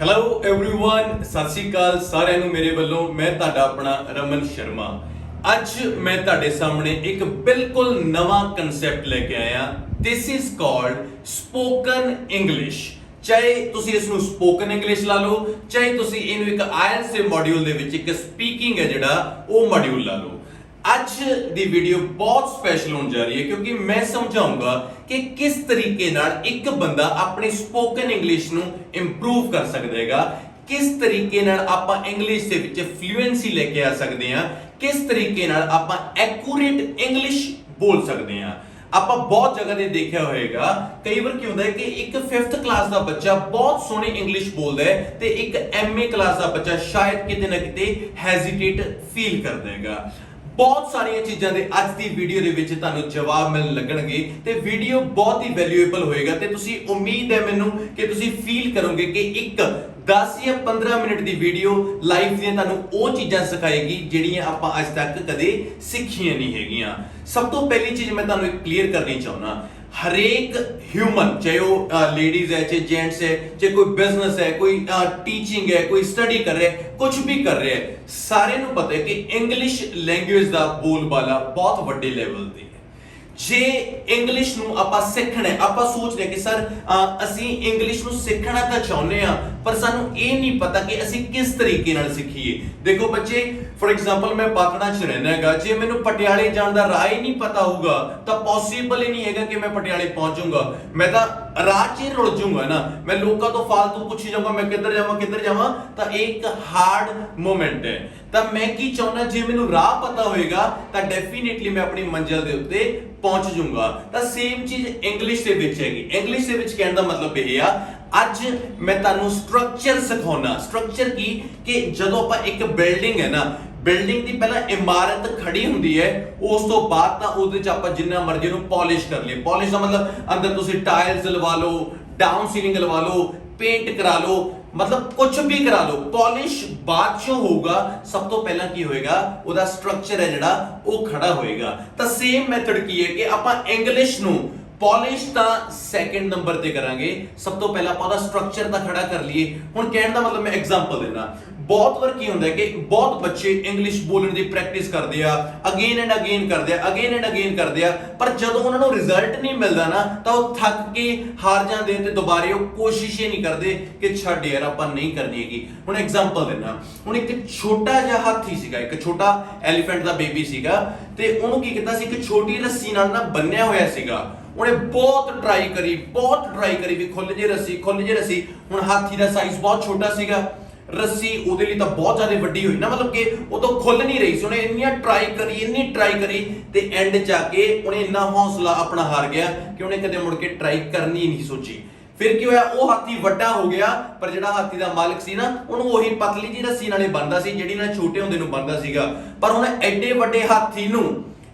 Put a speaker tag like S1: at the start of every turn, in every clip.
S1: Hello everyone सत श्री अकाल सारिਆਂ ਨੂੰ ਮੇਰੇ ਵੱਲੋਂ मैं ਤੁਹਾਡਾ ਆਪਣਾ रमन शर्मा ਅੱਜ मैं ਤੁਹਾਡੇ ਸਾਹਮਣੇ ਇੱਕ ਬਿਲਕੁਲ ਨਵਾਂ ਕਨਸੈਪਟ ਲੈ ਕੇ ਆਇਆ this is called spoken English ਚਾਹੇ ਤੁਸੀਂ ਇਸ ਨੂੰ ਸਪੋਕਨ ਇੰਗਲਿਸ਼ ਲਾ ਲਓ ਚਾਹੇ ਤੁਸੀਂ ਇਹਨੂੰ ਇੱਕ ਆਇਲਟਸ ਦੇ ਮੋਡਿਊਲ ਦੇ ਵਿੱਚ ਇੱਕ ਸਪੀਕਿੰਗ ਹੈ ਜਿਹੜਾ ਉਹ ਮੋਡਿਊਲ ਲਾ ਲਓ ਅੱਜ ਦੀ ਵੀਡੀਓ ਬਹੁਤ ਸਪੈਸ਼ਲ ਹੋਣ ਜਾ ਰਹੀ ਹੈ ਕਿਉਂਕਿ ਮੈਂ ਸਮਝਾਉਂਗਾ ਕਿ ਕਿਸ ਤਰੀਕੇ ਨਾਲ ਇੱਕ ਬੰਦਾ ਆਪਣੀ ਸਪੋਕਨ ਇੰਗਲਿਸ਼ ਨੂੰ ਇੰਪਰੂਵ ਕਰ ਸਕਦਾ ਹੈਗਾ ਕਿਸ ਤਰੀਕੇ ਨਾਲ ਆਪਾਂ ਇੰਗਲਿਸ਼ ਦੇ ਵਿੱਚ ਫਲੂਐਂਸੀ ਲੈ ਕੇ ਆ ਸਕਦੇ ਹਾਂ ਕਿਸ ਤਰੀਕੇ ਨਾਲ ਆਪਾਂ ਐਕੂਰੇਟ ਇੰਗਲਿਸ਼ ਬੋਲ ਸਕਦੇ ਹਾਂ ਆਪਾਂ ਬਹੁਤ ਜਗ੍ਹਾ ਤੇ ਦੇਖਿਆ ਹੋਵੇਗਾ ਕਈ ਵਾਰ ਕੀ ਹੁੰਦਾ ਹੈ ਕਿ ਇੱਕ 5th ਕਲਾਸ ਦਾ ਬੱਚਾ ਬਹੁਤ ਸੋਹਣੀ ਇੰਗਲਿਸ਼ ਬੋਲਦਾ ਹੈ ਤੇ ਇੱਕ MA ਕਲਾਸ ਦਾ ਬੱਚਾ ਸ਼ਾਇਦ ਕਿਤੇ ਨਾ ਕਿਤੇ ਹੈਜ਼ਿਟੇਟ ਫੀਲ ਕਰਦਾ ਹੈਗਾ ਬਹੁਤ ਸਾਰੀਆਂ ਚੀਜ਼ਾਂ ਦੇ ਅੱਜ ਦੀ ਵੀਡੀਓ ਦੇ ਵਿੱਚ ਤੁਹਾਨੂੰ ਜਵਾਬ ਮਿਲਣ ਲੱਗਣਗੇ ਤੇ ਵੀਡੀਓ ਬਹੁਤ ਹੀ ਵੈਲਿਊਏਬਲ ਹੋਏਗਾ ਤੇ ਤੁਸੀਂ ਉਮੀਦ ਹੈ ਮੈਨੂੰ ਕਿ ਤੁਸੀਂ ਫੀਲ ਕਰੋਗੇ ਕਿ ਇੱਕ 10 ਜਾਂ 15 ਮਿੰਟ ਦੀ ਵੀਡੀਓ ਲਾਈਫ ਦੀਆਂ ਤੁਹਾਨੂੰ ਉਹ ਚੀਜ਼ਾਂ ਸਿਖਾਏਗੀ ਜਿਹੜੀਆਂ ਆਪਾਂ ਅੱਜ ਤੱਕ ਕਦੇ ਸਿੱਖੀਆਂ ਨਹੀਂ ਹੈਗੀਆਂ ਸਭ ਤੋਂ ਪਹਿਲੀ ਚੀਜ਼ ਮੈਂ ਤੁਹਾਨੂੰ ਕਲੀਅਰ ਕਰਨੀ ਚਾਹੁੰਦਾ हरेक ह्यूमन चाहे वो लेडीज है चाहे जेंट्स है चाहे कोई बिजनेस है कोई टीचिंग है कोई स्टडी कर रहे हैं कुछ भी कर रहे हैं सारे नूं पता है कि इंग्लिश लैंग्वेज दा बोलबाला बहुत वड्डे लेवल ते जे इंग्लिश ਨੂੰ ਆਪਾਂ ਸਿੱਖਣਾ ਹੈ ਆਪਾਂ ਸੋਚਦੇ ਕਿ ਸਰ ਅਸੀਂ ਇੰਗਲਿਸ਼ ਨੂੰ ਸਿੱਖਣਾ ਤਾਂ ਚਾਹੁੰਦੇ ਆ ਪਰ ਸਾਨੂੰ ਇਹ ਨਹੀਂ ਪਤਾ ਕਿ ਅਸੀਂ ਕਿਸ ਤਰੀਕੇ ਨਾਲ ਸਿੱਖੀਏ ਦੇਖੋ ਬੱਚੇ ਫॉर ਐਗਜ਼ਾਮਪਲ ਮੈਂ ਪਾਤੜਾ 'ਚ ਰਹਿਣਾ ਹੈਗਾ ਜੇ ਮੈਨੂੰ ਪਟਿਆਲੇ ਜਾਣ ਦਾ ਰਾਹ ਹੀ ਨਹੀਂ ਪਤਾ ਹੋਊਗਾ ਤਾਂ ਪੋਸੀਬਲ ਹੀ ਨਹੀਂ ਹੈਗਾ ਕਿ ਮੈਂ ਪਟਿਆਲੇ ਪਹੁੰਚੂੰਗਾ ਮੈਂ ਤਾਂ ਰਾਹ 'ਚ ਹੀ ਰੁਲ ਜਾਊਂਗਾ ਨਾ ਮੈਂ ਲੋਕਾਂ ਤੋਂ ਫालतू ਪੁੱਛੀ ਜਾਊਂਗਾ ਮੈਂ ਕਿੱਧਰ ਜਾਵਾਂ ਤਾਂ ਇਹ ਇੱਕ ਹਾਰਡ ਮੋਮੈਂਟ ਹੈ ਤਾਂ ਮੈਂ ਕੀ ਚਾਹੁੰਦਾ ਜੇ ਮੈਨੂੰ ਰਾਹ ਪਤਾ ਹੋਏਗਾ ਤਾਂ ਡੈਫੀਨਿਟਲੀ ਮੈਂ ਆਪਣੀ ਮੰਜ਼ਿਲ ਦੇ ਉੱਤੇ ਪਹੁੰਚ ਜਾਊਂਗਾ ਤਾਂ ਸੇਮ ਚੀਜ਼ ਇੰਗਲਿਸ਼ ਦੇ ਵਿੱਚ ਹੈਗੀ ਇੰਗਲਿਸ਼ ਦੇ ਵਿੱਚ ਕਹਿਣ ਦਾ ਮਤਲਬ ਇਹ ਆ ਅੱਜ ਮੈਂ ਤੁਹਾਨੂੰ ਸਟਰਕਚਰ ਸਿਖਾਉਣਾ ਸਟਰਕਚਰ ਕੀ ਕਿ ਜਦੋਂ ਆਪਾਂ ਇੱਕ ਬਿਲਡਿੰਗ ਹੈ ਨਾ ਬਿਲਡਿੰਗ ਦੀ ਪਹਿਲਾਂ ਇਮਾਰਤ ਖੜੀ ਹੁੰਦੀ ਹੈ ਉਸ ਤੋਂ ਬਾਅਦ ਤਾਂ ਉਹਦੇ ਚ ਆਪਾਂ ਜਿੰਨਾ ਮਰਜ਼ੀ ਨੂੰ ਪਾਲਿਸ਼ ਕਰ ਲਈਏ ਪਾਲਿਸ਼ ਦਾ ਮਤਲਬ ਅੰਦਰ ਤੁਸੀਂ ਟਾਇਲਸ ਲਵਾ ਲਓ ਡਾਊਨ ਸੀਲਿੰਗ ਲਵਾ ਲਓ पेंट करा लो मतलब कुछ भी करा लो पॉलिश बाद चों होगा सब तो पहला की होएगा ओदा स्ट्रक्चर है जेड़ा वो खड़ा होएगा तो सेम मेथड की है कि ਆਪਾਂ इंग्लिश ਨੂੰ पॉलिश ਤਾਂ सेकंड नंबर ਤੇ ਕਰਾਂਗੇ ਸਭ ਤੋਂ ਪਹਿਲਾਂ ਆਪਾਂ ਉਹਦਾ ਸਟਰਕਚਰ ਤਾਂ ਖੜਾ ਕਰ ਲਈਏ ਹੁਣ ਕਹਿਣ ਦਾ ਮਤਲਬ ਮੈਂ ਐਗਜ਼ਾਮਪਲ ਦੇਣਾ ਬਹੁਤ ਵਾਰ ਕੀ ਹੁੰਦਾ ਹੈ ਕਿ ਬਹੁਤ ਬੱਚੇ ਇੰਗਲਿਸ਼ ਬੋਲਣ ਦੀ ਪ੍ਰੈਕਟਿਸ ਕਰਦੇ ਆ ਅਗੇਨ ਐਂਡ ਅਗੇਨ ਕਰਦੇ ਆ ਪਰ ਜਦੋਂ ਉਹਨਾਂ ਨੂੰ ਰਿਜ਼ਲਟ ਨਹੀਂ ਮਿਲਦਾ ਨਾ ਤਾਂ ਉਹ ਥੱਕ ਕੇ ਹਾਰ ਜਾਂਦੇ ਤੇ ਦੁਬਾਰੇ ਉਹ ਕੋਸ਼ਿਸ਼ ਹੀ ਨਹੀਂ ਕਰਦੇ ਕਿ ਛੱਡ ਯਾਰ ਆਪਾਂ ਨਹੀਂ ਕਰਨੀ ਹੈਗੀ ਹੁਣ ਐਗਜ਼ਾਮਪਲ ਦੇਣਾ ਹੁਣ ਇੱਕ ਛੋਟਾ ਜਿਹਾ ਹਾਥੀ ਸੀਗਾ ਇੱਕ ਛੋਟਾ ਐਲੀਫੈਂਟ ਦਾ ਬੇਬੀ ਸੀਗਾ ਤੇ ਉਹਨੂੰ ਕੀ ਕੀਤਾ ਸੀ ਇੱਕ ਛੋਟੀ ਰੱਸੀ ਨਾਲ ਨਾ ਬੰਨਿਆ ਹੋਇਆ ਸੀਗਾ ਉਹਨੇ ਬਹੁਤ ਟਰਾਈ ਕਰੀ ਵੀ ਖੁੱਲ ਜੇ ਰੱਸੀ ਹੁਣ ਹਾਥੀ ਦਾ ਸਾਈਜ਼ ਬਹੁਤ ਛੋਟਾ ਸੀਗਾ ਰੱਸੀ ਉਹਦੇ ਲਈ ਤਾਂ ਬਹੁਤ ਜ਼ਿਆਦਾ ਵੱਡੀ ਹੋਈ ਨਾ ਮਤਲਬ ਕਿ ਉਹ ਤੋਂ ਖੁੱਲ ਨਹੀਂ ਰਹੀ ਸੀ ਉਹਨੇ ਇੰਨੀ ਟਰਾਈ ਕਰੀ ਤੇ ਐਂਡ ਜਾ ਕੇ ਉਹਨੇ ਇੰਨਾ ਹੌਸਲਾ ਆਪਣਾ ਹਾਰ ਗਿਆ ਕਿ ਉਹਨੇ ਕਦੇ ਮੁੜ ਕੇ ਟਰਾਈ ਕਰਨੀ ਹੀ ਨਹੀਂ ਸੋਚੀ ਫਿਰ ਕੀ ਹੋਇਆ ਉਹ ਹਾਥੀ ਵੱਡਾ ਹੋ ਗਿਆ ਪਰ ਜਿਹੜਾ ਹਾਥੀ ਦਾ ਮਾਲਕ ਸੀ ਨਾ ਉਹਨੂੰ ਉਹੀ ਪਤਲੀ ਜਿਹੀ ਰੱਸੀ ਨਾਲੇ ਬੰਨਦਾ ਸੀ ਜਿਹੜੀ ਨਾਲ ਛੋਟੇ ਹੁੰਦੇ ਨੂੰ ਬੰਨਦਾ ਸੀਗਾ ਪਰ ਹੁਣ ਐਡੇ ਵੱਡੇ ਹਾਥੀ ਨੂੰ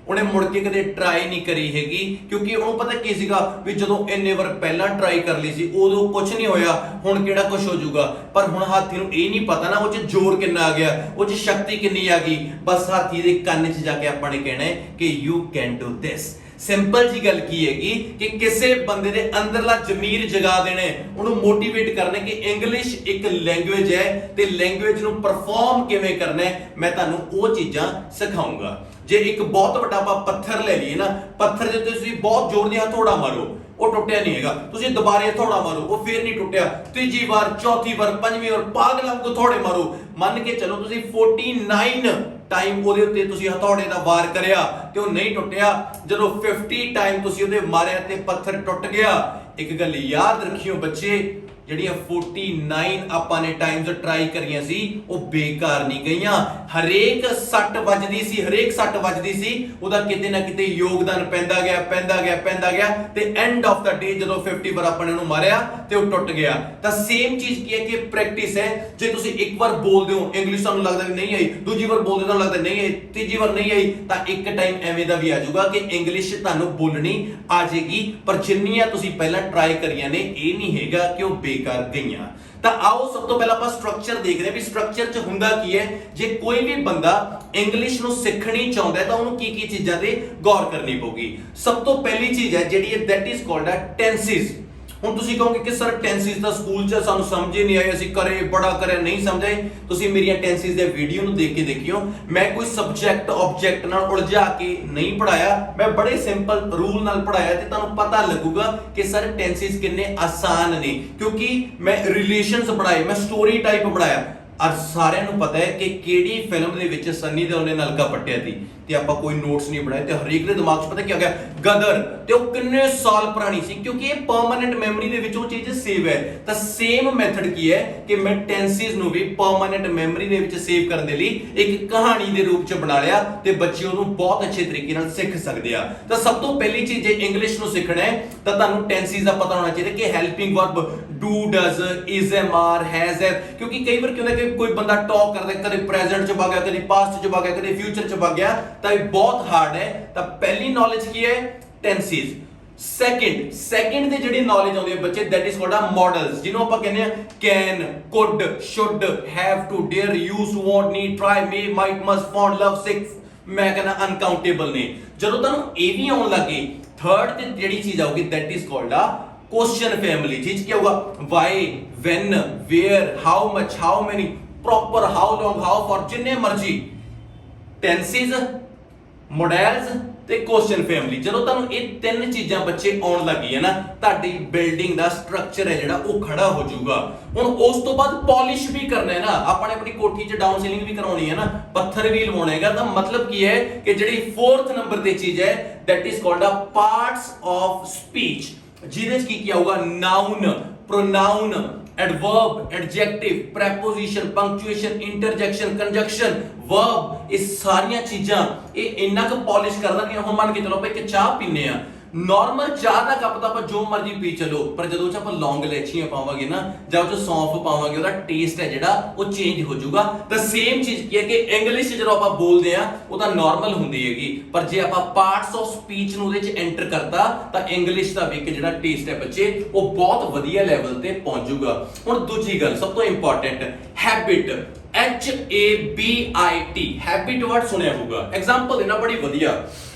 S1: ਉਹਨੇ ਮੁੜ ਕੇ ਕਦੇ ਟਰਾਈ ਨਹੀਂ ਕਰੀ ਹੈਗੀ ਕਿਉਂਕਿ ਉਹਨੂੰ ਪਤਾ ਕੀ ਸੀਗਾ ਵੀ ਜਦੋਂ ਇੰਨੇ ਵਾਰ ਪਹਿਲਾਂ ਟਰਾਈ ਕਰ ਲਈ ਸੀ ਉਦੋਂ ਕੁਝ ਨਹੀਂ ਹੋਇਆ ਹੁਣ ਕਿਹੜਾ ਕੁਝ ਹੋ ਜਾਊਗਾ ਪਰ ਹੁਣ ਹਾਥੀ ਨੂੰ ਇਹ ਨਹੀਂ ਪਤਾ ਨਾ ਉਹ 'ਚ ਜ਼ੋਰ ਕਿੰਨਾ ਆ ਗਿਆ ਉਹ 'ਚ ਸ਼ਕਤੀ ਕਿੰਨੀ ਆ ਗਈ ਬਸ ਹਾਥੀ ਦੇ ਕੰਨ 'ਚ ਜਾ ਕੇ ਆਪਾਂ ਨੇ ਕਹਿਣਾ ਹੈ ਕਿ you can do this simple ਜੀ ਗੱਲ ਕੀ ਹੈਗੀ ਕਿ ਕਿਸੇ ਬੰਦੇ ਦੇ ਅੰਦਰਲਾ ਜ਼ਮੀਰ ਜਗਾ ਦੇਣਾ ਉਹਨੂੰ ਮੋਟੀਵੇਟ ਕਰਨਾ ਕਿ ਇੰਗਲਿਸ਼ ਇੱਕ ਲੈਂਗੁਏਜ ਹੈ ਤੇ ਲੈਂਗੁਏਜ ਨੂੰ ਪਰਫਾਰਮ ਕਿਵੇਂ ਕਰਨਾ ਹੈ ਮੈਂ ਤੁਹਾਨੂੰ ਉਹ ਚੀਜ਼ਾਂ ਸਿਖਾਉਂਗਾ ਜੇ ਇੱਕ ਬਹੁਤ ਵੱਡਾ ਆਪਾਂ ਪੱਥਰ ਲੈ ਲਈਏ ਨਾ ਪੱਥਰ ਦੇ ਉੱਤੇ ਤੁਸੀਂ ਬਹੁਤ ਜ਼ੋਰ ਨਾਲ ਹਥੌੜਾ ਮਾਰੋ ਉਹ ਟੁੱਟਿਆ ਨਹੀਂ ਹੈਗਾ ਤੁਸੀਂ ਦੁਬਾਰੇ ਹਥੌੜਾ ਮਾਰੋ ਉਹ ਫੇਰ ਨਹੀਂ ਟੁੱਟਿਆ ਤੀਜੀ ਵਾਰ ਚੌਥੀ ਵਾਰ ਪੰਜਵੀਂ ਵਾਰ ਪਾਗਲਾਂ ਵਾਂਗੂ ਹਥੌੜੇ ਮਾਰੋ ਮੰਨ ਕੇ ਚੱਲੋ ਤੁਸੀਂ 49 ਟਾਈਮ ਉਹਦੇ ਉੱਤੇ ਤੁਸੀਂ ਹਥੌੜੇ ਦਾ ਵਾਰ ਕਰਿਆ ਤੇ ਉਹ ਨਹੀਂ ਟੁੱਟਿਆ ਜਦੋਂ 50 ਟਾਈਮ ਤੁਸੀਂ ਉਹਦੇ ਮਾਰਿਆ ਤੇ ਪੱਥਰ ਟੁੱਟ ਗਿਆ ਇੱਕ ਗੱਲ ਯਾਦ ਰੱਖਿਓ ਬੱਚੇ ਜਿਹੜੀਆਂ 49 ਆਪਾਂ ਨੇ ਟਾਈਮਸ ਟਰਾਈ ਕਰੀਆਂ ਸੀ ਉਹ ਬੇਕਾਰ ਨਹੀਂ ਗਈਆਂ ਹਰੇਕ ਸੱਟ ਵੱਜਦੀ ਸੀ ਉਹਦਾ ਕਿਤੇ ਨਾ ਕਿਤੇ ਯੋਗਦਾਨ ਪੈਂਦਾ ਗਿਆ ਤੇ ਐਂਡ ਆਫ ਦਾ ਡੇ ਜਦੋਂ 50 ਵਾਰ ਆਪਾਂ ਨੇ ਉਹਨੂੰ ਮਾਰਿਆ ਤੇ ਉਹ ਟੁੱਟ ਗਿਆ ਤਾਂ ਸੇਮ ਚੀਜ਼ ਕੀ ਹੈ ਕਿ ਪ੍ਰੈਕਟਿਸ ਹੈ ਜੇ ਤੁਸੀਂ ਇੱਕ ਵਾਰ ਬੋਲਦੇ ਹੋ ਇੰਗਲਿਸ਼ ਤੁਹਾਨੂੰ ਲੱਗਦਾ ਕਿ ਨਹੀਂ ਆਈ ਦੂਜੀ ਵਾਰ ਬੋਲਦੇ ਤੁਹਾਨੂੰ ਲੱਗਦਾ ਨਹੀਂ ਆਈ ਤੀਜੀ ਵਾਰ ਨਹੀਂ ਆਈ ਤਾਂ ਇੱਕ ਟਾਈਮ ਐਵੇਂ ਦਾ ਵੀ ਆ ਜਾਊਗਾ ਕਿ ਇੰਗਲਿਸ਼ ਤੁਹਾਨੂੰ ਬੋਲਣੀ ਆ ਜਾਏਗੀ ਪਰ ਜਿੰਨੀਆਂ ਤੁਸੀਂ ਪਹਿਲਾਂ ਟਰਾਈ ਕਰੀਆਂ ਨੇ ਇਹ ਨਹੀਂ ਹੈਗਾ ਕਿ ਉਹ ਕਰ ਗਈਆਂ ਤਾਂ ਆਓ ਸਭ ਤੋਂ ਪਹਿਲਾਂ ਆਪਾਂ ਸਟਰਕਚਰ ਦੇਖਦੇ ਹਾਂ ਵੀ ਸਟਰਕਚਰ 'ਚ ਹੁੰਦਾ ਕੀ ਹੈ ਜੇ ਕੋਈ ਵੀ ਬੰਦਾ ਇੰਗਲਿਸ਼ ਨੂੰ ਸਿੱਖਣੀ ਚਾਹੁੰਦਾ ਤਾਂ ਉਹਨੂੰ ਕੀ ਚੀਜ਼ਾਂ ਤੇ ਗੌਰ ਕਰਨੀ ਪਊਗੀ ਸਭ ਤੋਂ ਪਹਿਲੀ ਚੀਜ਼ ਹੈ ਜਿਹੜੀ ਹੈ ਦੈਟ ਇਜ਼ ਕਾਲਡ ਟੈਂਸਿਸ ਹੁਣ ਤੁਸੀਂ ਕਹੋਗੇ ਕਿ ਸਰ ਟੈਂਸਿਸ ਦਾ ਸਕੂਲ 'ਚ ਸਾਨੂੰ ਸਮਝ ਹੀ ਨਹੀਂ ਆਏ, ਅਸੀਂ ਕਰੇ ਬੜਾ ਕਰਿਆ ਨਹੀਂ ਸਮਝ ਆਏ। ਤੁਸੀਂ ਮੇਰੀਆਂ ਟੈਂਸਿਸ ਦੇ ਵੀਡੀਓ ਨੂੰ ਦੇਖ ਕੇ ਦੇਖਿਓ, ਮੈਂ ਕੋਈ ਸਬਜੈਕਟ ਆਬਜੈਕਟ ਨਾਲ ਉਲਝਾ ਕੇ ਨਹੀਂ ਪੜਾਇਆ, ਮੈਂ ਬੜੇ ਸਿੰਪਲ ਰੂਲ ਨਾਲ ਪੜਾਇਆ ਤੇ ਤੁਹਾਨੂੰ ਪਤਾ ਲੱਗੂਗਾ ਕਿ ਸਰ ਟੈਂਸਿਸ ਕਿੰਨੇ ਆਸਾਨ ਨੇ, ਕਿਉਂਕਿ ਮੈਂ ਰਿਲੇਸ਼ਨਸ ਪੜਾਏ, ਮੈਂ ਸਟੋਰੀ ਟਾਈਪ ਪੜਾਇਆ। ਅੱਜ ਸਾਰਿਆਂ ਨੂੰ ਪਤਾ ਹੈ ਕਿ ਕਿਹੜੀ ਫਿਲਮ ਦੇ ਵਿੱਚ ਸਨੀ ਦਿਓਲ ਨੇ ਨਲਕਾ ਪੱਟਿਆ ਸੀ ਤੇ ਆਪਾਂ ਕੋਈ ਨੋਟਸ ਨਹੀਂ ਬਣਾਏ ਤੇ ਹਰੇਕ ਦੇ ਦਿਮਾਗ 'ਚ ਪਤਾ ਕੀ ਆ ਗਿਆ, ਗਦਰ, ਤੇ ਉਹ ਕਿੰਨੇ ਸਾਲ ਪੁਰਾਣੀ ਸੀ ਕਿਉਂਕਿ ਇਹ ਪਰਮਾਨੈਂਟ ਮੈਮਰੀ ਦੇ ਵਿੱਚ ਉਹ ਚੀਜ਼ ਸੇਵ ਹੈ। ਤਾਂ ਸੇਮ ਮੈਥਡ ਕੀ ਹੈ ਕਿ ਮੈਂ ਟੈਂਸਿਸ ਨੂੰ ਵੀ ਪਰਮਾਨੈਂਟ ਮੈਮਰੀ ਦੇ ਵਿੱਚ ਸੇਵ ਕਰਨ ਦੇ ਲਈ ਇੱਕ ਕਹਾਣੀ ਦੇ ਰੂਪ 'ਚ ਬਣਾ ਲਿਆ ਤੇ ਬੱਚੇ ਉਹਨੂੰ ਬਹੁਤ ਅੱਛੇ ਤਰੀਕੇ ਨਾਲ ਸਿੱਖ ਸਕਦੇ ਆ। ਤਾਂ ਸਭ ਤੋਂ ਪਹਿਲੀ ਚੀਜ਼ ਜੇ ਇੰਗਲਿਸ਼ ਨੂੰ ਸਿੱਖਣਾ ਹੈ ਤਾਂ ਤੁਹਾਨੂੰ ਟੈਂਸਿਸ ਦਾ ਪਤਾ ਹੋਣਾ ਚਾਹੀਦਾ ਕਿ helping verb do, does, is, am, are, has, have, ਕਿਉਂਕਿ ਕਈ ਵਾਰ ਕੀ ਹੁੰਦਾ ਕਿ ਕੋਈ ਬੰਦਾ ਟਾਕ ਕਰਦਾ ਕਦੇ ਪ੍ਰੈਜ਼ੈਂਟ 'ਚ ਵਗ ਗਿਆ, ਕਦੇ ਪਾਸਟ 'ਚ ਵਗ ਗਿਆ, ਕਦੇ ਫਿਊਚਰ 'ਚ ਵਗ ਗਿਆ, ਤਾਂ ਇਹ ਬਹੁਤ ਹਾਰਡ ਹੈ। ਤਾਂ ਪਹਿਲੀ ਨੌਲੇਜ ਕੀ ਹੈ, ਟੈਂਸਿਸ। ਸੈਕਿੰਡ ਦੇ ਜਿਹੜੀ ਨੌਲੇਜ ਆਉਂਦੀ ਹੈ ਬੱਚੇ, ਦੈਟ ਇਜ਼ ਕਾਲਡ ਆ ਮਾਡਲਸ, ਜਿਹਨੂੰ ਆਪਾਂ ਕਹਿੰਦੇ ਆ can, could, should, have to, dare, use to, want, need, try, may, might, must, want, love, sick, ਮੈਂ ਕਹਿੰਦਾ ਅਨਕਾਊਂਟੇਬਲ ਨੇ। ਜਦੋਂ ਤੁਹਾਨੂੰ ਇਹ ਵੀ ਆਉਣ ਲੱਗੇ, ਥਰਡ ਤੇ ਜਿਹੜੀ ਚੀਜ਼ ਆਊਗੀ that is called a question family. चीज क्या होगा, why, when, where, how much, how many, proper, how long, how far, जिन्ने मर्जी टेंसेस, मॉडल्स ਤੇ क्वेश्चन फैमिली। ਜਦੋਂ ਤੁਹਾਨੂੰ ਇਹ ਤਿੰਨ ਚੀਜ਼ਾਂ ਬੱਚੇ ਆਉਣ ਲੱਗੀ ਹੈ ਨਾ, ਤੁਹਾਡੀ ਬਿਲਡਿੰਗ ਦਾ ਸਟਰਕਚਰ ਹੈ ਜਿਹੜਾ ਉਹ ਖੜਾ ਹੋ ਜਾਊਗਾ। ਹੁਣ ਉਸ ਤੋਂ ਬਾਅਦ ਪਾਲਿਸ਼ ਵੀ ਕਰਨਾ ਹੈ ਨਾ, ਆਪਾਂ ਨੇ ਆਪਣੀ ਕੋਠੀ 'ਚ ਡਾਊਨ ਸੀਲਿੰਗ ਵੀ ਕਰਾਉਣੀ ਹੈ ਨਾ, ਪੱਥਰ ਵੀ ਲਵਾਉਣਾ ਹੈਗਾ। ਤਾਂ ਮਤਲਬ ਕੀ ਹੈ ਕਿ ਜਿਹੜੀ ਫੋਰਥ ਨੰਬਰ ਤੇ ਚੀਜ਼ ਹੈ ਦੈਟ ਇਜ਼ ਕਾਲਡ ਆ ਪਾਰਟਸ ਆਫ ਸਪੀਚ, ਜਿਹਦੇ 'ਚ ਕੀ ਆਊਗਾ, noun, pronoun, adverb, adjective, preposition, punctuation, interjection, conjunction, verb, ਇਹ ਸਾਰੀਆਂ ਚੀਜ਼ਾਂ ਇਹ ਇੰਨਾ ਕੁ ਪਾਲਿਸ਼ ਕਰ ਦਾਂਗੇ। ਹੁਣ ਮੰਨ ਕੇ ਚਲੋ ਆਪਾਂ ਇੱਕ ਚਾਹ ਪੀਨੇ ਆ, ਨਾਰਮਲ ਚਾਹ ਦਾ ਕੱਪ ਤਾਂ ਆਪਾਂ ਜੋ ਮਰਜ਼ੀ ਪੀ ਚਲੋ, ਪਰ ਜਦੋਂ ਉਹ 'ਚ ਆਪਾਂ ਲੌਂਗ ਇਲਾਇਚੀਆਂ ਪਾਵਾਂਗੇ ਨਾ ਜਾਂ ਉਹ 'ਚ ਸੌਂਫ ਪਾਵਾਂਗੇ, ਉਹਦਾ ਟੇਸਟ ਹੈ ਜਿਹੜਾ ਉਹ ਚੇਂਜ ਹੋ ਜਾਊਗਾ। ਤਾਂ ਸੇਮ ਚੀਜ਼ ਕੀ ਹੈ ਕਿ ਇੰਗਲਿਸ਼ ਜਦੋਂ ਆਪਾਂ ਬੋਲਦੇ ਆ ਉਹ ਤਾਂ ਨਾਰਮਲ ਹੁੰਦੀ ਹੈਗੀ, ਪਰ ਜੇ ਆਪਾਂ ਪਾਰਟਸ ਆਫ ਸਪੀਚ ਨੂੰ ਉਹਦੇ 'ਚ ਐਂਟਰ ਕਰਤਾ ਤਾਂ ਇੰਗਲਿਸ਼ ਦਾ ਵੀ ਇੱਕ ਜਿਹੜਾ ਟੇਸਟ ਹੈ ਬੱਚੇ ਉਹ ਬਹੁਤ ਵਧੀਆ ਲੈਵਲ ਤੇ ਪਹੁੰਚ ਜਾਊਗਾ। ਹੁਣ ਦੂਜੀ ਗੱਲ ਸਭ ਤੋਂ important, habit, HABIT, habit word सुने होगा। एग्जांपल देना बड़ी वधिया,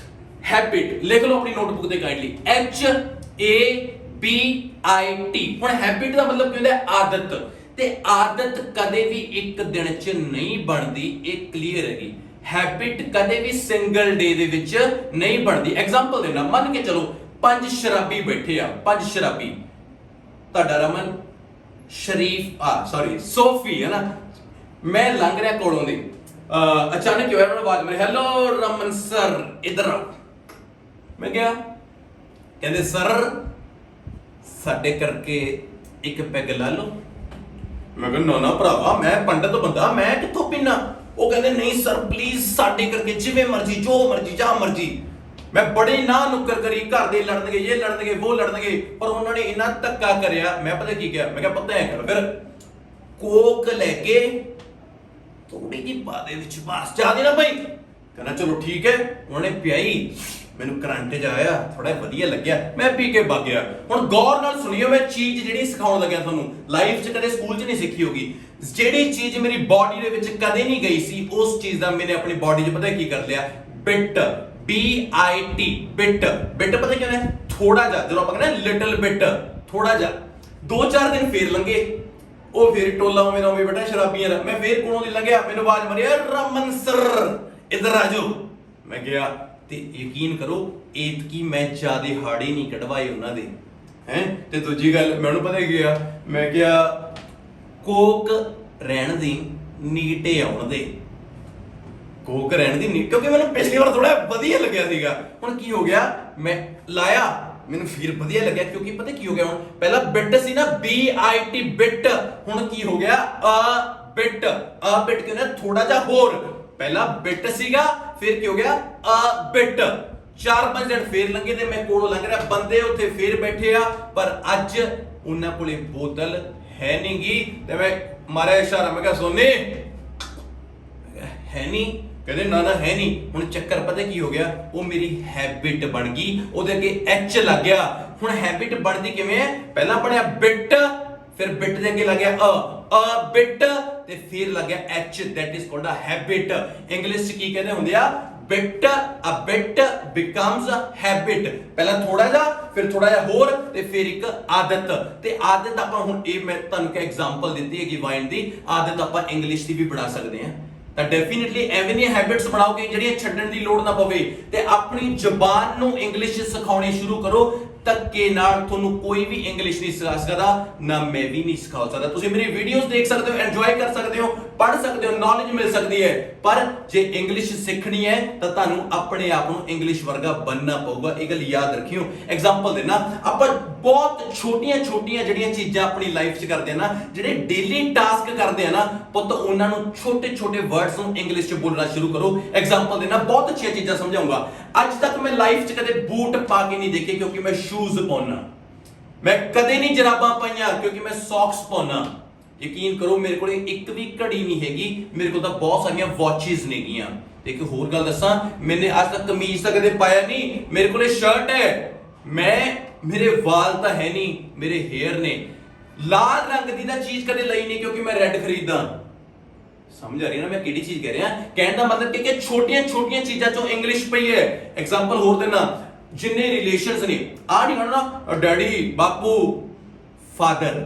S1: हैबिट लिख लो अपनी नोटबुक ते काइंडली, HABIT। हुण हैबिट दा मतलब की हुंदा है आदत, ते आदत कदे भी एक दिन च नहीं बनदी, ये क्लियर हैगी। हैबिट कदे भी सिंगल डे दे विच नहीं बनदी। एग्जांपल देना, मान के चलो 5 शराबी बैठे आ, 5 शराबी, तुहाडा रमन, शरीफ, सॉरी सोफी है ना, मैं लंघ रहा कोलों दे, अचानक क्या होया, आवाज मारी, हेलो रमन सर इधर आओ। मैं गया, कहंदे सर साडे करके एक पैग ला लो। मैं कहा ना ना भरावा, मैं पंडित बंदा, मैं कित्थों पीना। वो कहंदे नहीं सर प्लीज साडे करके जिवें मर्जी, जो मर्जी, जा मर्जी। मैं बड़ी ना नुक्कर करी, घर दे लड़नगे, ये लड़नगे, वो लड़नगे, पर उन्होंने इन्ना धक्का करया। मैं पता की किया, मैं कहा पता है कर, फिर कोक लेके थोड़ी जी पा दे विच, बस ज्यादा ना भाई। कहना चलो ठीक है, उन्होंने पियाई, मैनू करंट च आया, थोड़ा वधिया लग्या, मैं पी के भग गया। हुण गौर नाल सुनियो, मैं चीज जिहड़ी सिखाउण लग्या तुहानू लाइफ च कदे स्कूल च नहीं सिखी होगी, जिहड़ी चीज मेरी बॉडी दे विच कदे नहीं गई सी, उस चीज दा मैंने अपनी बॉडी च पता की कर लिया, बिट, BIT, बिट। बिट पता क्या है, थोड़ा जा, जो आपां कहने लिटिल बिट, थोड़ा जा। 2-4 दिन फिर लंघे, ਉਹ ਫਿਰ ਟੋਲਾ ਮੇਰਾ ਉਵੇਂ ਬੈਠਾ ਸ਼ਰਾਬੀਆਂ ਦਾ, ਮੈਂ ਫਿਰ ਕੋਲੋਂ ਦੀ ਲੰਘਿਆ, ਮੈਨੂੰ ਆਵਾਜ਼ ਮਾਰੀ, ਰਮਨ ਸਰ ਇਧਰ ਆ ਜਾਓ। ਮੈਂ ਗਿਆ ਤੇ ਯਕੀਨ ਕਰੋ ਏਤਕੀ ਮੈਂ ਜ਼ਿਆਦੇ ਹਾੜੇ ਨਹੀਂ ਕਢਵਾਏ ਉਹਨਾਂ ਦੇ, ਹੈ। ਤੇ ਦੂਜੀ ਗੱਲ ਮੈਂ ਉਹਨੂੰ ਪਤਾ ਕੀ ਆ, ਮੈਂ ਕਿਹਾ ਕੋਕ ਰਹਿਣ ਦੀ, ਨੀਟੇ ਆਉਣ ਦੇ, ਕੋਕ ਰਹਿਣ ਦੀ ਨੀਟ, ਕਿਉਂਕਿ ਮੈਨੂੰ ਪਿਛਲੀ ਵਾਰ ਥੋੜਾ ਵਧੀਆ ਲੱਗਿਆ ਸੀਗਾ। ਹੁਣ ਕੀ ਹੋ ਗਿਆ, ਮੈਂ ਲਾਇਆ, ਮੈਨੂੰ ਫਿਰ ਵਧੀਆ ਲੱਗਿਆ, ਕਿਉਂਕਿ ਪਤਾ ਕੀ ਹੋ ਗਿਆ, ਹੁਣ ਪਹਿਲਾਂ ਬਿਟ ਸੀ ਨਾ, BIT ਬਿਟ, ਹੁਣ ਕੀ ਹੋ ਗਿਆ, ਬਿਟ। ਬਿਟ ਕਹਿੰਦਾ ਥੋੜਾ ਜਿਹਾ ਹੋਰ, ਪਹਿਲਾਂ ਬਿਟ ਸੀਗਾ, ਫਿਰ ਕੀ ਹੋ ਗਿਆ, ਬਿਟ। 4-5 ਦਿਨ ਫੇਰ ਲੰਘੇ ਤੇ ਮੈਂ ਕੋਲੋਂ ਲੰਘ ਰਿਹਾ, ਬੰਦੇ ਉੱਥੇ ਫੇਰ ਬੈਠੇ ਆ, ਪਰ ਅੱਜ ਉਹਨਾਂ ਕੋਲੇ ਬੋਤਲ ਹੈ ਨਹੀਂ ਗੀ, ਤੇ ਮੈਂ ਮਾਰਿਆ ਇਸ਼ਾਰਾ, ਮੈਂ ਕਿਹਾ ਸੋਨੇ ਹੈ ਨਹੀਂ, ਕਹਿੰਦੇ ਨਾ ਨਾ ਹੈ ਨਹੀਂ। ਹੁਣ ਚੱਕਰ ਪਤਾ ਕੀ ਹੋ ਗਿਆ, ਉਹ ਮੇਰੀ ਹੈਬਿਟ ਬਣ ਗਈ, ਉਹਦੇ ਅੱਗੇ H ਲੱਗ ਗਿਆ। ਹੁਣ ਹੈਬਿਟ ਬਣਦੀ ਕਿਵੇਂ ਹੈ, ਪਹਿਲਾਂ ਬਣਿਆ ਬਿਟ, ਫਿਰ ਬਿਟ ਦੇ ਅੱਗੇ ਲੱਗ ਗਿਆ ਬਿਟ, ਤੇ ਫਿਰ ਲੱਗ ਗਿਆ H, that is called a habit. English ਚ ਕੀ ਕਹਿੰਦੇ ਹੁੰਦੇ ਆ, a bit becomes a habit। ਪਹਿਲਾਂ ਥੋੜਾ ਜਿਹਾ, ਫਿਰ ਥੋੜਾ ਜਿਹਾ ਹੋਰ, ਤੇ ਫਿਰ ਇੱਕ ਆਦਤ। ਤੇ ਆਦਤ ਆਪਾਂ ਹੁਣ ਇਹ ਮੈਂ ਤੁਹਾਨੂੰ ਇੱਕ ਐਗਜ਼ਾਮਪਲ ਦਿੱਤੀ ਹੈਗੀ ਵਾਈਨ ਦੀ, ਆਦਤ ਆਪਾਂ ਇੰਗਲਿਸ਼ ਦੀ ਵੀ ਬਣਾ ਸਕਦੇ ਹਾਂ। ਤਾਂ ਡੈਫੀਨਿਟਲੀ ਐਵੇਂ ਦੀਆਂ ਹੈਬਿਟਸ ਬਣਾਓਗੇ ਜਿਹੜੀਆਂ ਛੱਡਣ ਦੀ ਲੋੜ ਨਾ ਪਵੇ, ਤੇ ਆਪਣੀ ਜ਼ਬਾਨ ਨੂੰ ਇੰਗਲਿਸ਼ ਸਿਖਾਉਣੀ ਸ਼ੁਰੂ ਕਰੋ। ਧੱਕੇ ਨਾਲ ਤੁਹਾਨੂੰ ਕੋਈ ਵੀ ਇੰਗਲਿਸ਼ ਨਹੀਂ ਸਿਖਾ ਸਕਦਾ, ਨਾ ਮੈਂ ਵੀ ਨਹੀਂ ਸਿਖਾ ਸਕਦਾ। ਤੁਸੀਂ ਮੇਰੀ ਵੀਡੀਓਜ਼ ਦੇਖ ਸਕਦੇ ਹੋ, ਐਂਜੋਏ ਕਰ ਸਕਦੇ ਹੋ, ਪੜ੍ਹ ਸਕਦੇ ਹੋ, ਨੌਲੇਜ ਮਿਲ ਸਕਦੀ ਹੈ, ਪਰ ਜੇ ਇੰਗਲਿਸ਼ ਸਿੱਖਣੀ ਹੈ ਤਾਂ ਤੁਹਾਨੂੰ ਆਪਣੇ ਆਪ ਨੂੰ ਇੰਗਲਿਸ਼ ਵਰਗਾ ਬਣਨਾ ਪਊਗਾ। ਇਹ ਗੱਲ ਯਾਦ ਰੱਖਿਓ। ਐਗਜ਼ਾਮਪਲ ਦੇਣਾ, ਆਪਾਂ ਬਹੁਤ ਛੋਟੀਆਂ ਜਿਹੜੀਆਂ ਚੀਜ਼ਾਂ ਆਪਣੀ ਲਾਈਫ 'ਚ ਕਰਦੇ ਆ ਨਾ, ਜਿਹੜੇ ਡੇਲੀ ਟਾਸਕ ਕਰਦੇ ਆ ਨਾ ਪੁੱਤ, ਉਹਨਾਂ ਨੂੰ ਛੋਟੇ ਵਰਡਸ ਨੂੰ ਇੰਗਲਿਸ਼ 'ਚ ਬੋਲਣਾ ਸ਼ੁਰੂ ਕਰੋ। ਐਗਜ਼ਾਮਪਲ ਦੇਣਾ, ਬਹੁਤ ਅੱਛੀਆਂ ਚੀਜ਼ਾਂ ਸਮਝਾਉਂਗਾ। ਅੱਜ ਤੱਕ ਮੈਂ ਲਾਈਫ 'ਚ ਕਦੇ ਬੂਟ ਪਾ ਕੇ ਨਹੀਂ ਦੇਖੇ, ਕਿਉਂਕਿ ਮੈਂ ਸ਼ੂਜ਼ ਪਾਉਣਾ। ਮੈਂ ਕਦੇ ਨਹੀਂ ਜਰਾਬਾਂ ਪਾਈਆਂ, ਕਿਉਂਕਿ ਮੈਂ ਸੌਕਸ ਪਾਉਣਾ। ਯਕੀਨ ਕਰੋ, ਮੇਰੇ ਕੋਲ ਇੱਕ ਵੀ ਘੜੀ ਨਹੀਂ ਹੈਗੀ, ਮੇਰੇ ਕੋਲ ਤਾਂ ਬਹੁਤ ਸਾਰੀਆਂ ਵਾਚਿਸ ਨੇਗੀਆਂ। ਤੇ ਇੱਕ ਹੋਰ ਗੱਲ ਦੱਸਾਂ, ਮੈਨੇ ਅੱਜ ਤੱਕ ਕਮੀਜ਼ ਤਾਂ ਕਦੇ ਪਾਇਆ ਨਹੀਂ, ਮੇਰੇ ਕੋਲ ਸ਼ਰਟ ਹੈ। ਮੇਰੇ ਵਾਲ ਤਾਂ ਹੈ ਨਹੀਂ, ਮੇਰੇ ਹੇਅਰ ਨੇ। ਲਾਲ ਰੰਗ ਦੀ ਤਾਂ ਚੀਜ਼ ਕਦੇ ਲਈ ਨਹੀਂ, ਕਿਉਂਕਿ ਮੈਂ ਰੈੱਡ ਖਰੀਦਦਾ। ਸਮਝ ਆ ਰਹੀ ਨਾ ਮੈਂ ਕਿਹੜੀ ਚੀਜ਼ ਕਹਿ ਰਿਹਾ? ਕਹਿਣ ਦਾ ਮਤਲਬ ਕਿ ਛੋਟੀਆਂ ਚੀਜ਼ਾਂ ਚੋਂ ਇੰਗਲਿਸ਼ ਪਈ ਹੈ। ਐਗਜ਼ਾਮਪਲ ਹੋਰ ਦੇਣਾ, ਜਿੰਨੇ ਰਿਲੇਸ਼ਨਸ ਨੇ, ਆ ਨਹੀਂ ਹੋਣਾ ਡੈਡੀ, ਬਾਪੂ, ਫਾਦਰ,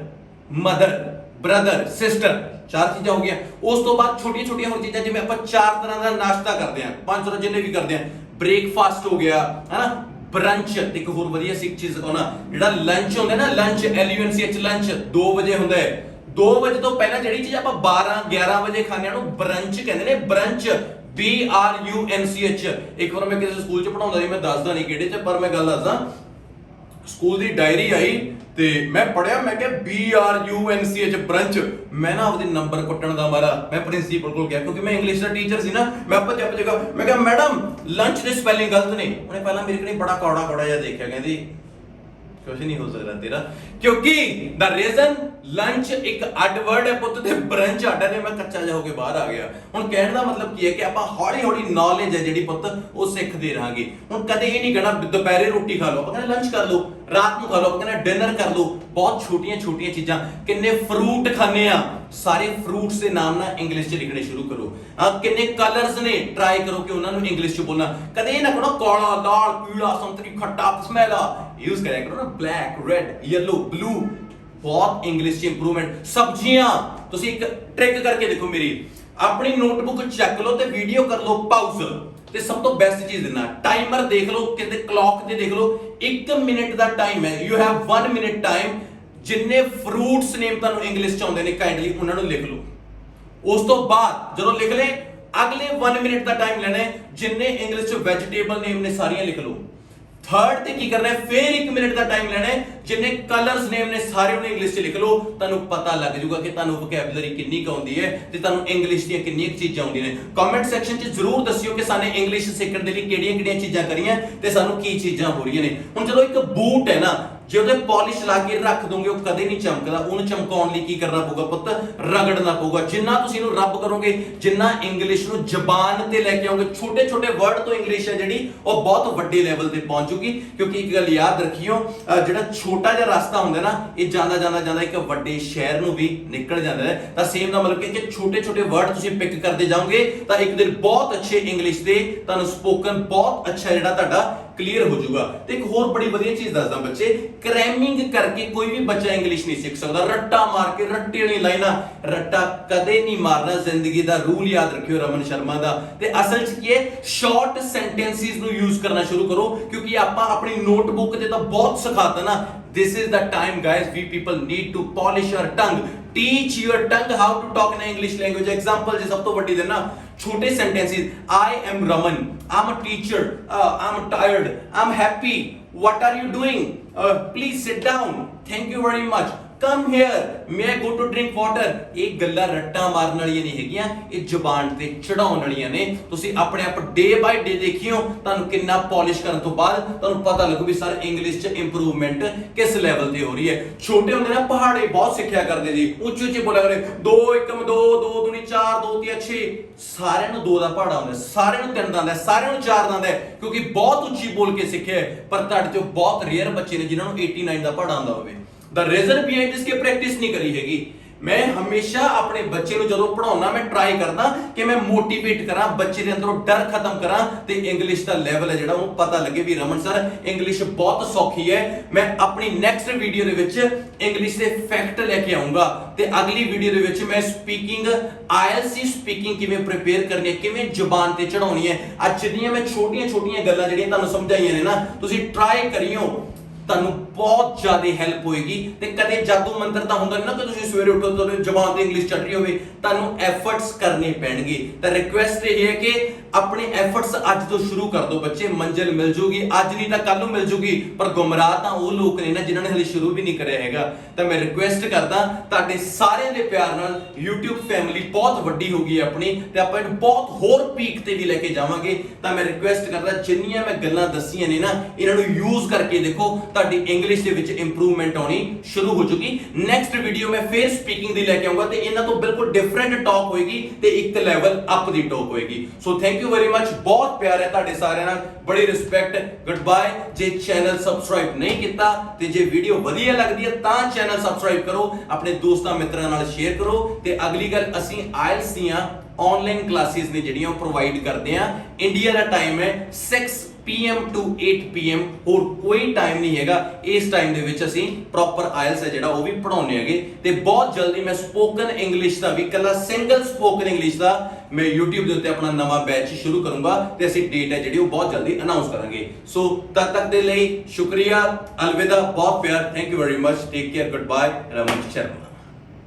S1: ਮਦਰ, ਬ੍ਰਦਰ, ਸਿਸਟਰ, 4 ਚੀਜ਼ਾਂ ਹੋ ਗਈਆਂ। ਉਸ ਤੋਂ ਬਾਅਦ ਛੋਟੀਆਂ ਹੋਰ ਚੀਜ਼ਾਂ, ਜਿਵੇਂ ਆਪਾਂ 4 ਤਰ੍ਹਾਂ ਦਾ ਨਾਸ਼ਤਾ ਕਰਦੇ ਹਾਂ, 5 ਤਰ੍ਹਾਂ ਜਿੰਨੇ ਵੀ ਕਰਦੇ ਹਾਂ। ਬ੍ਰੇਕਫਾਸਟ ਹੋ ਗਿਆ, ਹੈਨਾ, ਬ੍ਰੰਚ। ਤੇ ਇੱਕ ਹੋਰ ਵਧੀਆ ਸੀ ਚੀਜ਼ ਸਿਖਾਉਣਾ, ਜਿਹੜਾ ਲੰਚ ਹੁੰਦਾ ਨਾ, ਲੰਚ LUNCH, ਲੰਚ 2 ਵਜੇ ਹੁੰਦਾ ਹੈ। 2 ਵਜੇ ਤੋਂ ਪਹਿਲਾਂ ਜਿਹੜੀ ਚੀਜ਼ ਆਪਾਂ 12-11 ਵਜੇ ਖਾਂਦੇ ਆ ਉਹਨੂੰ ਬ੍ਰੰਚ ਕਹਿੰਦੇ ਨੇ, ਬ੍ਰੰਚ, BRUNCH। ਇੱਕ ਵਾਰ ਮੈਂ ਕਿਸੇ ਸਕੂਲ 'ਚ ਪੜਾਉਂਦਾ ਸੀ, ਮੈਂ ਦੱਸਦਾ ਨਹੀਂ ਕਿਹੜੇ 'ਚ, ਪਰ ਮੈਂ ਗੱਲ ਦੱਸਦਾ। ਸਕੂਲ ਦੀ ਡਾਇਰੀ ਆਈ ਤੇ ਮੈਂ ਪੜਿਆ, ਮੈਂ ਕਿਹਾ BRUNCH, ਬ੍ਰੰਚ। ਮੈਂ ਨਾ ਆਪਦੇ ਨੰਬਰ ਕੁੱਟਣ ਦਾ ਮਾਰਾ ਮੈਂ ਪ੍ਰਿੰਸੀਪਲ ਕੋਲ ਗਿਆ, ਕਿਉਂਕਿ ਮੈਂ ਇੰਗਲਿਸ਼ ਦਾ ਟੀਚਰ ਸੀ ਨਾ। ਮੈਂ ਭੱਜਿਆ, ਮੈਂ ਕਿਹਾ ਮੈਡਮ ਲੰਚ ਦੇ ਸਪੈਲਿੰਗ ਗਲਤ ਨੇ। ਉਹਨੇ ਪਹਿਲਾਂ ਮੇਰੇ ਕੋਲ ਬੜਾ ਕੌੜਾ ਜਿਹਾ ਦੇਖਿਆ, ਕਹਿੰਦੀ ਕੁਝ ਨਹੀਂ ਹੋ ਸਕਦਾ ਤੇਰਾ, ਕਿਉਂਕਿ ਦਾ ਰੀਜ਼ਨ ਲੰਚ ਇੱਕ ਅੱਡ ਵਰਡ ਹੈ ਪੁੱਤ, ਤੇ ਬ੍ਰੰਚ ਅੱਡ ਹੈ। ਮੈਂ ਕੱਚਾ ਜਿਹਾ ਹੋ ਕੇ ਬਾਹਰ ਆ ਗਿਆ। ਹੁਣ ਕਹਿਣ ਦਾ ਮਤਲਬ ਕੀ ਹੈ ਕਿ ਆਪਾਂ ਹੌਲੀ ਨੌਲੇਜ ਹੈ ਜਿਹੜੀ ਪੁੱਤ ਉਹ ਸਿੱਖਦੇ ਰਹਾਂਗੇ। ਹੁਣ ਕਦੇ ਇਹ ਨਹੀਂ ਕਹਿਣਾ ਦੁਪਹਿਰੇ ਰੋਟੀ ਖਾ ਲਓ, ਆਪਾਂ ਕਹਿੰਦੇ ਲੰਚ ਕਰ ਲਓ, ਰਾਤ ਨੂੰ ਖਾ ਲਓ, ਆਪਾਂ ਕਹਿੰਦੇ ਡਿਨਰ ਕਰ ਲਓ। ਬਹੁਤ ਛੋਟੀਆਂ ਚੀਜ਼ਾਂ। ਕਿੰਨੇ ਫਰੂਟ ਖਾਂਦੇ ਆ, ਸਾਰੇ ਫਰੂਟਸ ਦੇ ਨਾਮ ਨਾ ਇੰਗਲਿਸ਼ 'ਚ ਲਿਖਣੇ ਸ਼ੁਰੂ ਕਰੋ। ਕਿੰਨੇ ਕਲਰਸ ਨੇ, ਟਰਾਈ ਕਰੋ ਕਿ ਉਹਨਾਂ ਨੂੰ ਇੰਗਲਿਸ਼ 'ਚ ਬੋਲਣਾ। ਕਦੇ ਇਹ ਨਾ ਕਹੋ ਕਾਲਾ, ਲਾਲ, ਪੀਲਾ, ਸੰਤਰੀ, ਖੱਟਾ, ਸਮੈਲਾ ਯੂਜ਼ ਕਰਿਆ ਕਰੋ ਨਾ, ਬਲੈਕ, ਰੈਡ, ਯੈਲੋ, ਬਲੂ। ਬਹੁਤ ਇੰਗਲਿਸ਼ 'ਚ ਇੰਪਰੂਵਮੈਂਟ। ਸਬਜ਼ੀਆਂ, ਤੁਸੀਂ ਇੱਕ ਟ੍ਰਿਕ ਕਰਕੇ ਦੇਖੋ ਮੇਰੀ, ਆਪਣੀ ਨੋਟਬੁੱਕ ਚੱਕ ਲਓ ਤੇ ਵੀਡੀਓ ਕਰ ਲਓ ਪਾਉਜ਼। ਤੇ ਸਭ ਤੋਂ ਬੈਸਟ ਚੀਜ਼ ਦੇਣਾ, ਟਾਈਮਰ ਦੇਖ ਲਓ, ਕਿਤੇ ਕਲੌਕ ਤੇ ਦੇਖ ਲਓ, 1 ਮਿੰਟ ਦਾ ਟਾਈਮ ਹੈ। You have 1 minute time. ਜਿੰਨੇ ਫਰੂਟਸ ਨੇਮ ਤੁਹਾਨੂੰ ਇੰਗਲਿਸ਼ 'ਚ ਆਉਂਦੇ ਨੇ ਕਾਈਂਡਲੀ ਉਹਨਾਂ ਨੂੰ ਲਿਖ ਲਓ। ਉਸ ਤੋਂ ਬਾਅਦ ਜਦੋਂ ਲਿਖ ਲਏ, ਅਗਲੇ 1 ਮਿੰਟ ਦਾ ਟਾਈਮ ਲੈਣਾ ਹੈ, ਜਿੰਨੇ ਇੰਗਲਿਸ਼ 'ਚ ਵੈਜੀਟੇਬਲ ਨੇਮ ਨੇ ਸਾਰੀਆਂ ਲਿਖ ਲਓ। ਥਰਡ ਤੇ ਕੀ ਕਰਨਾ ਹੈ, ਫਿਰ 1 ਮਿੰਟ ਦਾ ਟਾਈਮ ਲੈਣਾ ਹੈ, ਜਿੰਨੇ ਕਲਰਸ ਨੇਮ ਨੇ ਸਾਰੇ ਉਹਨੇ ਇੰਗਲਿਸ਼ 'ਚ ਲਿਖ ਲਓ। ਤੁਹਾਨੂੰ ਪਤਾ ਲੱਗ ਜਾਊਗਾ ਕਿ ਤੁਹਾਨੂੰ ਵੋਕੈਬਲਰੀ ਕਿੰਨੀ ਕੁ ਆਉਂਦੀ ਹੈ ਤੇ ਤੁਹਾਨੂੰ ਇੰਗਲਿਸ਼ ਦੀਆਂ ਕਿੰਨੀਆਂ ਚੀਜ਼ਾਂ ਆਉਂਦੀਆਂ ਨੇ। ਕਮੈਂਟ ਸੈਕਸ਼ਨ 'ਚ ਜ਼ਰੂਰ ਦੱਸਿਓ ਕਿ ਸਾਨੂੰ ਇੰਗਲਿਸ਼ ਸਿੱਖਣ ਦੇ ਲਈ ਕਿਹੜੀਆਂ ਚੀਜ਼ਾਂ ਕਰੀਆਂ ਤੇ ਸਾਨੂੰ ਕੀ ਚੀਜ਼ਾਂ ਹੋ ਰਹੀਆਂ ਨੇ। ਹੁਣ ਜਦੋਂ ਇੱਕ ਬੂਟ ਹੈ ਨਾ, ਜੇ ਉਹਦੇ ਪਾਲਿਸ਼ ਲਾ ਕੇ ਰੱਖ ਦੋਗੇ ਉਹ ਕਦੇ ਨਹੀਂ ਚਮਕਦਾ। ਉਹਨੂੰ ਚਮਕਾਉਣ ਲਈ ਕੀ ਕਰਨਾ ਪਊਗਾ ਪੁੱਤ, ਰਗੜਨਾ ਪਊਗਾ। ਜਿੰਨਾ ਤੁਸੀਂ ਇਹਨੂੰ ਰੱਬ ਕਰੋਗੇ, ਜਿੰਨਾ ਇੰਗਲਿਸ਼ ਨੂੰ ਜ਼ਬਾਨ ਤੇ ਲੈ ਕੇ ਆਓਗੇ, ਛੋਟੇ ਵਰਡ ਤੋਂ ਇੰਗਲਿਸ਼ ਹੈ ਜਿਹੜੀ ਉਹ ਬਹੁਤ ਵੱਡੇ ਲੈਵਲ ਤੇ ਪਹੁੰਚ ਜੂਗੀ। ਕਿਉਂਕਿ ਇੱਕ ਗੱਲ ਯਾਦ ਰੱਖਿਓ, ਜਿਹੜਾ ਛੋਟਾ ਜਿਹਾ ਰਸਤਾ ਹੁੰਦਾ ਨਾ, ਇਹ ਜਾਂਦਾ ਇੱਕ ਵੱਡੇ ਸ਼ਹਿਰ ਨੂੰ ਵੀ ਨਿਕਲ ਜਾਂਦਾ ਹੈ। ਤਾਂ ਸੇਮ ਦਾ ਮਤਲਬ ਕਿ ਛੋਟੇ ਵਰਡ ਤੁਸੀਂ ਪਿਕ ਕਰਦੇ ਜਾਓਗੇ ਤਾਂ ਇੱਕ ਦਿਨ ਬਹੁਤ ਅੱਛੇ ਇੰਗਲਿਸ਼ ਦੇ ਤੁਹਾਨੂੰ ਸਪੋਕਨ ਬਹੁਤ ਅੱਛਾ ਜਿਹੜਾ ਤੁਹਾਡਾ ਕਲੀਅਰ ਹੋ ਜਾਊਗਾ। ਤੇ ਇੱਕ ਹੋਰ ਬੜੀ ਵਧੀਆ ਚੀਜ਼ ਦੱਸਦਾ ਬੱਚੇ, ਕ੍ਰੈਮਿੰਗ ਕਰਕੇ ਕੋਈ ਵੀ ਬੱਚਾ ਇੰਗਲਿਸ਼ ਨਹੀਂ ਸਿੱਖ ਸਕਦਾ। ਰੱਟਾ ਮਾਰ ਕੇ, ਰੱਟੇ ਵਾਲੀ ਲਾਈਨਾਂ, ਰੱਟਾ ਕਦੇ ਨਹੀਂ ਮਾਰਨਾ। ਜ਼ਿੰਦਗੀ ਦਾ ਰੂਲ ਯਾਦ ਰੱਖਿਓ ਰਮਨ ਸ਼ਰਮਾ ਦਾ। ਤੇ ਅਸਲ 'ਚ ਕੀ ਹੈ, ਸ਼ਾਰਟ ਸੈਂਟੈਂਸਿਸ ਨੂੰ ਯੂਜ਼ ਕਰਨਾ ਸ਼ੁਰੂ ਕਰੋ, ਕਿਉਂਕਿ ਆਪਾਂ ਆਪਣੀ ਨੋਟਬੁੱਕ ਤੇ ਤਾਂ ਬਹੁਤ ਸਿਖਾਤਾ ਨਾ। This is the time guys, we people need to polish our tongue, teach your tongue how to talk in English language। Example ਜੇ ਸਭ ਤੋਂ ਵੱਡੀ ਦੇਣਾ, ਛੋਟੇ sentences, I am Raman, I'm a teacher, I'm tired, I'm happy, what are you doing, please sit down, thank you very much, come here, may I go to drink water। ਇਹ ਗੱਲਾਂ ਰੱਟਾਂ ਮਾਰਨ ਵਾਲੀਆਂ ਨਹੀਂ ਹੈਗੀਆਂ, ਇਹ ਜ਼ੁਬਾਨ ਤੇ ਚੜਾਉਣ ਵਾਲੀਆਂ ਨੇ। ਤੁਸੀਂ ਆਪਣੇ ਆਪ ਡੇ ਬਾਈ ਡੇ ਦੇਖਿਓ, ਤੁਹਾਨੂੰ ਕਿੰਨਾ ਪੋਲਿਸ਼ ਕਰਨ ਤੋਂ ਬਾਅਦ ਤੁਹਾਨੂੰ ਪਤਾ ਲੱਗੂ ਵੀ ਸਰ ਇੰਗਲਿਸ਼ 'ਚ ਇੰਪਰੂਵਮੈਂਟ ਕਿਸ ਲੈਵਲ ਤੇ ਹੋ ਰਹੀ ਹੈ। ਛੋਟੇ ਹੁੰਦੇ ਨਾ ਪਹਾੜੇ ਬਹੁਤ ਸਿੱਖਿਆ ਕਰਦੇ ਜੀ, ਉੱਚੀ ਬੋਲਿਆ ਕਰੇ, 2 1 2 2 2 4 2 3 6। ਸਾਰਿਆਂ ਨੂੰ 2 ਦਾ ਪਹਾੜਾ ਆਉਂਦਾ, ਸਾਰਿਆਂ ਨੂੰ 3 ਦਾ ਆਉਂਦਾ, ਸਾਰਿਆਂ ਨੂੰ 4 ਦਾ ਆਉਂਦਾ, ਕਿਉਂਕਿ ਬਹੁਤ ਉੱਚੀ ਬੋਲ ਕੇ ਸਿੱਖਿਆ। ਪਰ ਤੁਹਾਡੇ ਚੋਂ ਬਹੁਤ ਰੇਅਰ ਬੱਚੇ ਨੇ ਜਿਨ੍ਹਾਂ ਨੂੰ 89 ਦਾ ਪਹਾੜਾ ਆਉਂਦਾ ਹੋਵੇ। The reason behind this ਕਿ ਪ੍ਰੈਕਟਿਸ ਨਹੀਂ ਕਰੀ ਹੈਗੀ। मैं हमेशा अपने बच्चे ਨੂੰ ਜਦੋਂ ਪੜਾਉਣਾ ਮੈਂ ਟਰਾਈ ਕਰਦਾ ਕਿ ਮੈਂ ਮੋਟੀਵੇਟ ਕਰਾਂ, ਬੱਚੇ ਦੇ ਅੰਦਰੋਂ ਡਰ ਖਤਮ ਕਰਾਂ ਤੇ ਇੰਗਲਿਸ਼ ਦਾ ਲੈਵਲ ਹੈ ਜਿਹੜਾ ਉਹਨੂੰ ਪਤਾ ਲੱਗੇ ਵੀ ਰਮਨ ਸਰ ਇੰਗਲਿਸ਼ ਬਹੁਤ ਸੌਖੀ ਹੈ। ਮੈਂ ਆਪਣੀ ਨੈਕਸਟ ਵੀਡੀਓ ਦੇ ਵਿੱਚ ਇੰਗਲਿਸ਼ ਦੇ ਫੈਕਟ ਲੈ ਕੇ ਆਉਂਗਾ ਤੇ ਅਗਲੀ ਵੀਡੀਓ ਦੇ ਵਿੱਚ ਮੈਂ ਸਪੀਕਿੰਗ IELTS ਦੀ ਸਪੀਕਿੰਗ ਕਿਵੇਂ ਪ੍ਰਿਪੇਅਰ ਕਰਨੀ ਹੈ, ਕਿਵੇਂ ਜ਼ੁਬਾਨ ਤੇ ਚੜਾਉਣੀ ਹੈ। ਅੱਜ ਦੀਆਂ ਮੈਂ ਛੋਟੀਆਂ ਗੱਲਾਂ ਜਿਹੜੀਆਂ ਤੁਹਾਨੂੰ ਸਮਝਾਈਆਂ ਨੇ ਨਾ, ਤੁਸੀਂ ਟਰਾਈ ਕਰਿਓ, ਤੁਹਾਨੂੰ ਬਹੁਤ ਜ਼ਿਆਦਾ ਹੈਲਪ ਹੋਏਗੀ। ਤੇ ਕਦੇ ਜਾਦੂ ਮੰਤਰ ਤਾਂ ਹੁੰਦਾ ਨਹੀਂ ਨਾ ਕਿ ਤੁਸੀਂ ਸਵੇਰੇ ਉੱਠੋ ਤੁਹਾਡੇ ਜ਼ੁਬਾਨ ਤੇ ਇੰਗਲਿਸ਼ ਚੱਲ ਰਹੀ ਹੋਵੇ, ਤੁਹਾਨੂੰ ਐਫਰਟਸ ਕਰਨੇ ਪੈਣਗੇ। ਤਾਂ ਰਿਕੁਐਸਟ ਇਹ ਹੈ ਕਿ ਆਪਣੇ ਐਫਰਟਸ ਅੱਜ ਤੋਂ ਸ਼ੁਰੂ ਕਰ ਦਿਓ ਬੱਚੇ, ਮੰਜ਼ਿਲ ਮਿਲ ਜੂਗੀ, ਅੱਜ ਨਹੀਂ ਤਾਂ ਕੱਲ ਨੂੰ ਮਿਲ ਜੂਗੀ। ਪਰ ਗੁੰਮਰਾਹ ਤਾਂ ਉਹ ਲੋਕ ਨੇ ਨਾ ਜਿਨ੍ਹਾਂ ਨੇ ਹਲੇ ਸ਼ੁਰੂ ਵੀ ਨਹੀਂ ਕਰਿਆ ਹੈਗਾ। ਤਾਂ ਮੈਂ ਰਿਕੁਐਸਟ ਕਰਦਾ ਤੁਹਾਡੇ ਸਾਰਿਆਂ ਦੇ ਪਿਆਰ ਨਾਲ YouTube ਫੈਮਿਲੀ ਬਹੁਤ ਵੱਡੀ ਹੋ ਗਈ ਆਪਣੀ ਤੇ ਆਪਾਂ ਇਹਨੂੰ ਬਹੁਤ ਹੋਰ ਪੀਕ ਤੇ ਵੀ ਲੈ ਕੇ ਜਾਵਾਂਗੇ। ਤਾਂ ਮੈਂ ਰਿਕੁਐਸਟ ਕਰਦਾ ਜਿੰਨੀਆਂ ਮੈਂ ਗੱਲਾਂ ਦੱਸੀਆਂ ਨੇ ਨਾ ਇਹਨਾਂ ਨੂੰ ਯੂਜ਼ ਕਰਕੇ ਦੇਖੋ, ਤੁਹਾਡੀ ਇੰਗਲਿਸ਼ ਦੇ ਵਿੱਚ ਇੰਪਰੂਵਮੈਂਟ ਆਉਣੀ ਸ਼ੁਰੂ ਹੋ ਜੂਗੀ। ਨੈਕਸਟ ਵੀਡੀਓ ਮੈਂ ਫੇਰ ਸਪੀਕਿੰਗ ਦੀ ਲੈ ਕੇ ਆਉਂਗਾ ਤੇ ਇਹਨਾਂ ਤੋਂ ਬਿਲਕੁਲ ਡਿਫਰੈਂਟ ਟਾਕ ਹੋਏਗੀ ਤੇ ਇੱਕ ਲੈਵਲ ਅਪ ਦੀ ਟਾਕ ਹੋਏਗੀ। So thank you very much, ਬਹੁਤ ਪਿਆਰ ਹੈ ਤੁਹਾਡੇ ਸਾਰਿਆਂ ਨਾਲ, ਬੜੀ ਰਿਸਪੈਕਟ, ਗੁੱਡ ਬਾਏ। ਜੇ ਚੈਨਲ ਸਬਸਕ੍ਰਾਈਬ ਨਹੀਂ ਕੀਤਾ ਤੇ ਜੇ ਵੀਡੀਓ ਵਧੀਆ ਲੱਗਦੀ ਹੈ ਤਾਂ ਚੈਨਲ ਸਬਸਕ੍ਰਾਈਬ ਕਰੋ, ਆਪਣੇ ਦੋਸਤਾਂ ਮਿੱਤਰਾਂ ਨਾਲ ਸ਼ੇਅਰ ਕਰੋ। ਤੇ ਅਗਲੀ ਗੱਲ, ਅਸੀਂ IELTS ਦੀਆਂ ਆਨਲਾਈਨ ਕਲਾਸਿਸ ਨੇ ਜਿਹੜੀਆਂ ਉਹ ਪ੍ਰੋਵਾਈਡ ਕਰਦੇ ਆ। ਇੰਡੀਆ ਦਾ ਟਾਈਮ ਹੈ 6 PM to 8 PM, ਹੋਰ ਕੋਈ ਟਾਈਮ ਨਹੀਂ ਹੈਗਾ। ਇਸ ਟਾਈਮ ਦੇ ਵਿੱਚ ਅਸੀਂ ਪ੍ਰੋਪਰ IELTS ਹੈ ਜਿਹੜਾ ਉਹ ਵੀ ਪੜਾਉਣੇ ਹੈਗੇ। ਤੇ ਬਹੁਤ ਜਲਦੀ ਮੈਂ ਸਪੋਕਨ ਇੰਗਲਿਸ਼ ਦਾ ਵੀ, ਕੱਲਾ ਸਿੰਗਲ ਸਪੋਕਨ ਇੰਗਲਿਸ਼ ਦਾ ਮੈਂ YouTube ਦੇ ਉੱਤੇ ਆਪਣਾ ਨਵਾਂ ਬੈਚ ਸ਼ੁਰੂ ਕਰੂੰਗਾ ਤੇ ਅਸੀਂ ਡੇਟ ਹੈ ਜਿਹੜੀ ਉਹ ਬਹੁਤ ਜਲਦੀ ਅਨਾਉਂਸ ਕਰਾਂਗੇ। ਸੋ ਤਦ ਤੱਕ ਦੇ ਲਈ ਸ਼ੁਕਰੀਆ, ਅਲਵਿਦਾ, ਬਹੁਤ ਪਿਆਰ, thank you very much, take care, good bye, Raman Sharma.